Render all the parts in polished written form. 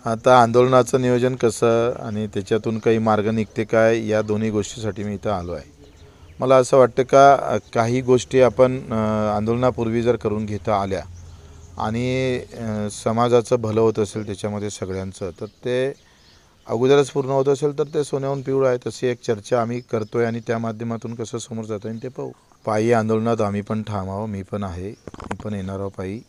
आता आंदोलनाचं नियोजन कसं आणि त्याच्यातून काही मार्ग निघते काय, या दोन्ही गोष्टीसाठी मी इथं आलो आहे. मला असं वाटतं का काही गोष्टी आपण आंदोलनापूर्वी जर करून घेता आल्या आणि समाजाचं भलं होत असेल त्याच्यामध्ये सगळ्यांचं, तर ते अगोदरच पूर्ण होत असेल तर ते सोन्याहून पिवळं आहे. तशी एक चर्चा आम्ही करतोय आणि त्या माध्यमातून कसं समोर जाता येईल ते पाहू. पायी आंदोलनात आम्ही पण ठाम आहोत, मी पण आहे, मी पण येणार आहोत पायी.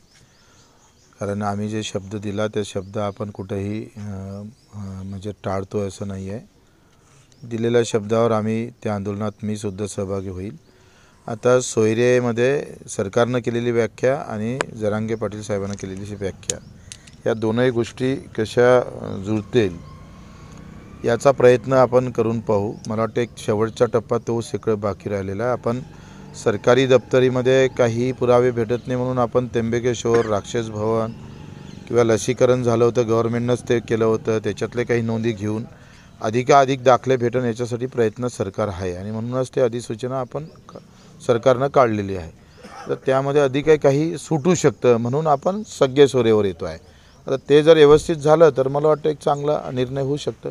कारण आम्ही जे शब्द दिला ते शब्द आपण कुठेही म्हणजे टाळतो असं नाही आहे. दिलेल्या शब्दावर आम्ही त्या आंदोलनात मी सुद्धा सहभागी होईल. आता सोयरेमध्ये सरकारनं केलेली व्याख्या आणि जरांगे पाटील साहेबांना केलेली व्याख्या, या दोनही गोष्टी कशा जुळतील याचा प्रयत्न आपण करून पाहू. मला वाटतं एक शेवटचा टप्पा तो सगळं बाकी राहिलेला आहे. आपण सरकारी दप्तरीमध्ये काही पुरावे भेटत नाही म्हणून आपण त्र्यंबकेश्वर, राक्षस भवन किंवा लसीकरण झालं होतं, गव्हर्नमेंटनंच ते केलं होतं, त्याच्यातले काही नोंदी घेऊन अधिकाधिक दाखले भेटन याच्यासाठी प्रयत्न सरकार आहे आणि म्हणूनच ते अधिसूचना आपण सरकारनं काढलेली आहे. तर त्यामध्ये अधिक काही सुटू शकतं म्हणून आपण सगळे सोरेवर येतो आहे. आता ते जर व्यवस्थित झालं तर मला वाटतं एक चांगला निर्णय होऊ शकतं.